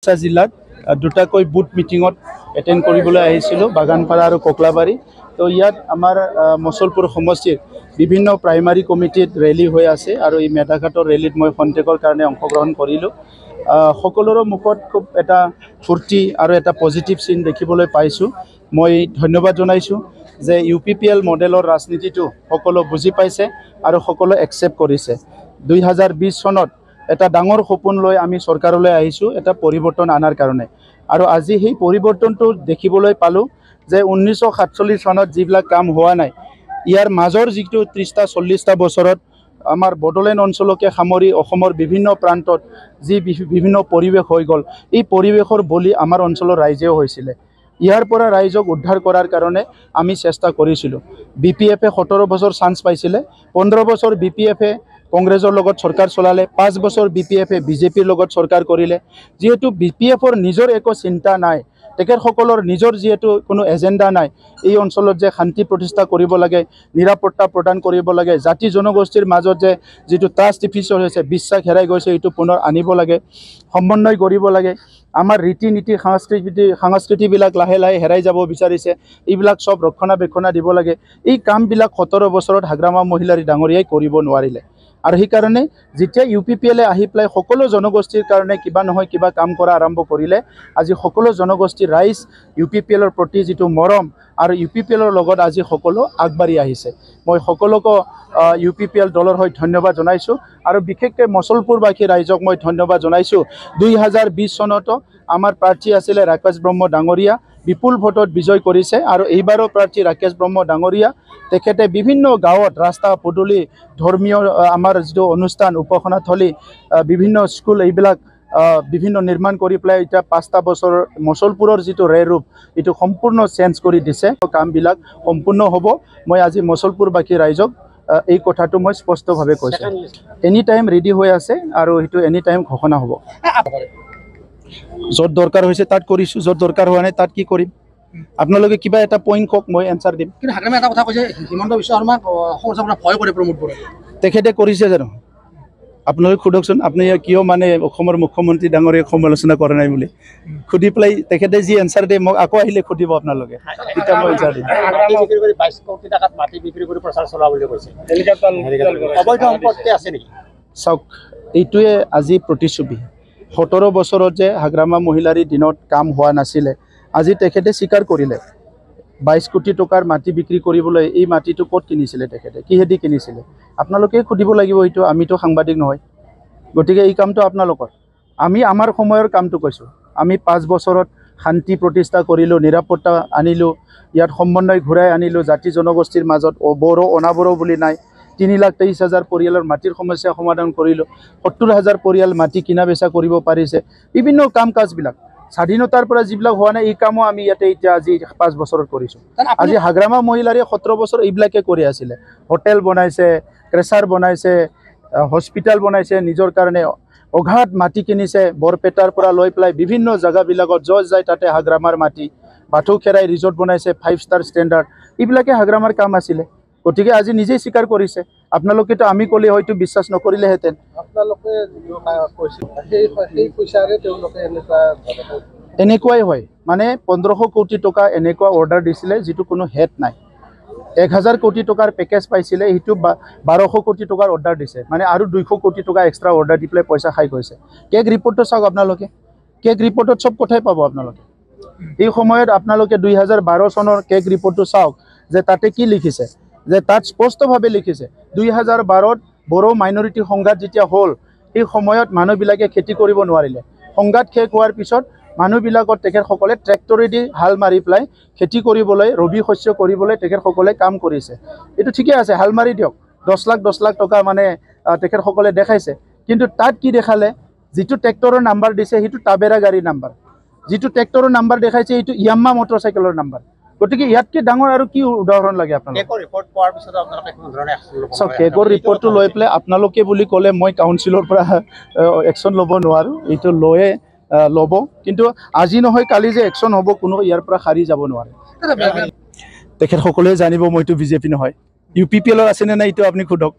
বাক্সা জিলাত দুটাকৈ বুথ মিটিঙত এটেণ্ড কৰিবলৈ আহিছিলোঁ বাগানপাৰা আৰু কোকলাবাৰী। তো ইয়াত আমাৰ মছলপুৰ সমষ্টিৰ বিভিন্ন প্ৰাইমাৰী কমিটিত ৰেলী হৈ আছে আৰু এই মেধাঘাটৰ ৰেলীত মই খন্তেকৰ কাৰণে অংশগ্ৰহণ কৰিলোঁ। সকলোৰে মুখত খুব এটা ফূৰ্তি আৰু এটা পজিটিভ চিন দেখিবলৈ পাইছোঁ। মই ধন্যবাদ জনাইছোঁ যে UPPL মডেলৰ ৰাজনীতিটো সকলো বুজি পাইছে আৰু সকলো একচেপ্ট কৰিছে। 2020 চনত এটা ডাঙৰ সপোন লৈ আমি চৰকাৰলৈ আহিছোঁ এটা পৰিৱৰ্তন আনাৰ কাৰণে, আৰু আজি সেই পৰিৱৰ্তনটো দেখিবলৈ পালোঁ যে 1947 চনত যিবিলাক কাম হোৱা নাই, ইয়াৰ মাজৰ যিটো 30-40টা বছৰত আমাৰ বড়োলেণ্ড অঞ্চলকে সামৰি অসমৰ বিভিন্ন প্ৰান্তত যি বিভিন্ন পৰিৱেশ হৈ গ'ল, এই পৰিৱেশৰ বলি আমাৰ অঞ্চলৰ ৰাইজেও হৈছিলে। ইয়াৰ পৰা ৰাইজক উদ্ধাৰ কৰাৰ কাৰণে আমি চেষ্টা কৰিছিলোঁ। BPF-এ 17 বছৰ চান্স পাইছিলে, 15 বছৰ BPF-এ কংগ্ৰেছৰ লগত চৰকাৰ চলালে, 5 বছৰ BPF-এ BJPৰ লগত চৰকাৰ কৰিলে। যিহেতু BPF-ৰ নিজৰ একো চিন্তা নাই, তেখেতসকলৰ নিজৰ যিহেতু কোনো এজেণ্ডা নাই, এই অঞ্চলত যে শান্তি প্ৰতিষ্ঠা কৰিব লাগে, নিৰাপত্তা প্ৰদান কৰিব লাগে, জাতি জনগোষ্ঠীৰ মাজত যে যিটো ট্ৰাষ্ট ডিফিচিয়েট হৈছে, বিশ্বাস হেৰাই গৈছে, এইটো পুনৰ আনিব লাগে, সমন্বয় কৰিব লাগে। আমাৰ ৰীতি নীতি সংস্কৃতিবিলাক লাহে লাহে হেৰাই যাব বিচাৰিছে, এইবিলাক চব ৰক্ষণাবেক্ষণা দিব লাগে। এই কামবিলাক 17 বছৰত হাগ্ৰামা মহিলাৰী ডাঙৰীয়াই কৰিব নোৱাৰিলে। আৰু সেইকাৰণে যেতিয়া UPPL-এ আহি পেলাই সকলো জনগোষ্ঠীৰ কাৰণে কিবা নহয় কিবা কাম কৰা আৰম্ভ কৰিলে, আজি সকলো জনগোষ্ঠীৰ ৰাইজ UPPL-ৰ প্ৰতি যিটো মৰম আৰু UPPL-ৰ লগত আজি সকলো আগবাঢ়ি আহিছে। মই সকলোকে UPPL দলৰ হৈ ধন্যবাদ জনাইছোঁ আৰু বিশেষকৈ মছলপুৰবাসী ৰাইজক মই ধন্যবাদ জনাইছোঁ। 2020 চনতো আমাৰ প্ৰাৰ্থী আছিলে ৰাকেশ ব্ৰহ্ম ডাঙৰীয়া, বিপুল ভোটত বিজয় কৰিছে, আৰু এইবাৰৰ প্ৰাৰ্থী ৰাকেশ ব্ৰহ্ম ডাঙৰীয়া তেখেতে বিভিন্ন গাঁৱত ৰাস্তা পদূলি, ধৰ্মীয় আমাৰ যিটো অনুষ্ঠান, উপাসনাথলী, বিভিন্ন স্কুল, এইবিলাক বিভিন্ন নিৰ্মাণ কৰি পেলাই এতিয়া 5টা বছৰ মছলপুৰৰ যিটো ৰূপ এইটো সম্পূৰ্ণ চেঞ্জ কৰি দিছে। কামবিলাক সম্পূৰ্ণ হ'ব। মই আজি মছলপুৰবাসী ৰাইজক এই কথাটো মই স্পষ্টভাৱে কৈছোঁ। এনি টাইম ৰেডি হৈ আছে আৰু সেইটো এনি টাইম ঘোষণা হ'ব। য'ত দৰকাৰ হৈছে তাত কৰিছোঁ, য'ত দৰকাৰ হোৱা নাই তাত কি কৰিম। আপোনালোকে কিবা এটা পইণ্ট কওক, মই এনচাৰ দিম। কিন্তু হাগ্ৰামে এটা কথা কৈছে, হিমন্ত বিশ্ব শৰ্মাক ভয় কৰে প্ৰমোদ বড়োৱে। তেখেতে কৰিছে জানো? আপোনালোকে সোধকচোন, আপুনি কিয় মানে অসমৰ মুখ্যমন্ত্ৰী ডাঙৰীয়াক সমালোচনা কৰা নাই বুলি সুধি পেলাই তেখেতে যি এনচাৰ দিয়ে মোক আকৌ আহিলে সুধিব আপোনালোকে, তেতিয়া মই এনচাৰ দিম। চাওক, এইটোৱে আজি প্ৰতিচ্ছবি। 17 বছৰত যে হাগ্ৰামা মহিলাৰী দিনত কাম হোৱা নাছিলে, আজি তেখেতে স্বীকাৰ কৰিলে। 22 কোটি টকাৰ মাটি বিক্ৰী কৰিবলৈ এই মাটিটো ক'ত কিনিছিলে, তেখেতে কিহেদি কিনিছিলে, আপোনালোকে সুধিব লাগিব। এইটো আমিতো সাংবাদিক নহয়, গতিকে এই কামটো আপোনালোকৰ। আমি আমাৰ সময়ৰ কামটো কৈছোঁ। আমি 5 বছৰত শান্তি প্ৰতিষ্ঠা কৰিলোঁ, নিৰাপত্তা আনিলোঁ, ইয়াত সমন্বয় ঘূৰাই আনিলোঁ, জাতি জনগোষ্ঠীৰ মাজত বড়ো অনাবড়ো বুলি নাই। 3,23,000 পৰিয়ালৰ মাটিৰ সমস্যা সমাধান কৰিলোঁ। 70,000 পৰিয়াল মাটি কিনা বেচা কৰিব পাৰিছে। বিভিন্ন কাম কাজবিলাক স্বাধীনতাৰ পৰা যিবিলাক হোৱা নাই, এই কামো আমি ইয়াতে এতিয়া আজি 5 বছৰত কৰিছোঁ। আজি হাগ্ৰামা মহিলাৰীয়ে 17 বছৰ এইবিলাকে কৰি আছিলে। হোটেল বনাইছে, ক্ৰেচাৰ বনাইছে, হস্পিটেল বনাইছে, নিজৰ কাৰণে অগাধ মাটি কিনিছে, বৰপেটাৰ পৰা লৈ পেলাই বিভিন্ন জেগাবিলাকত য'ত যায় তাতে হাগ্ৰামাৰ মাটি, বাথৌখেৰাই ৰিজৰ্ট বনাইছে 5 ষ্টাৰ ষ্টেণ্ডাৰ্ড, এইবিলাকে হাগ্ৰামাৰ কাম আছিলে। গতিকে আজি নিজেই স্বীকাৰ কৰিছে। আপোনালোকেতো আমি ক'লে হয়তো বিশ্বাস নকৰিলেহেঁতেন। এনেকুৱাই হয়, মানে 1500 কোটি টকা এনেকুৱা অৰ্ডাৰ দিছিলে যিটো কোনো হেড নাই। 1000 কোটি টকাৰ পেকেজ পাইছিলে, সেইটো 1200 কোটি টকাৰ অৰ্ডাৰ দিছে, মানে আৰু 200 কোটি টকা এক্সট্ৰা অৰ্ডাৰ দি পেলাই পইচা খাই গৈছে। কেগ ৰিপৰ্টটো চাওক আপোনালোকে, কেগ ৰিপৰ্টত চব কথাই পাব আপোনালোকে। এই সময়ত আপোনালোকে 2012 চনৰ কেগ ৰিপৰ্টটো চাওক যে তাতে কি লিখিছে, যে তাত স্পষ্টভাৱে লিখিছে 2012ত বড়ো মাইনৰিটি সংঘাত যেতিয়া হ'ল, সেই সময়ত মানুহবিলাকে খেতি কৰিব নোৱাৰিলে। সংঘাত শেষ হোৱাৰ পিছত মানুহবিলাকত তেখেতসকলে ট্ৰেক্টৰেদি হাল মাৰি পেলাই খেতি কৰিবলৈ, ৰবি শস্য কৰিবলৈ তেখেতসকলে কাম কৰিছে। এইটো ঠিকে আছে, হাল মাৰি দিয়ক, 10 লাখ টকা মানে তেখেতসকলে দেখাইছে। কিন্তু তাত কি দেখালে, যিটো ট্ৰেক্টৰৰ নাম্বাৰ দিছে সেইটো টাবেৰা গাড়ীৰ নাম্বাৰ, যিটো ট্ৰেক্টৰৰ নাম্বাৰ দেখাইছে এইটো ইয়াম্মা মটৰচাইকেলৰ নাম্বাৰ। গতিকে ইয়াতকৈ ডাঙৰ আৰু কি উদাহৰণ লাগে আপোনালোকে? চাওক, কেগৰ ৰিপৰ্টটো লৈ পেলাই আপোনালোকে বুলি ক'লে মই কাউন্সিলৰ পৰা একশ্যন ল'ব নোৱাৰোঁ, এইটো ল'ব। কিন্তু আজি নহয় কালি যে একশ্যন হ'ব, কোনো ইয়াৰ পৰা সাৰি যাব নোৱাৰে। তেখেতসকলে জানিব মইতো BJP নহয়, UPPL আছেনে নাই এইটো আপুনি সোধক।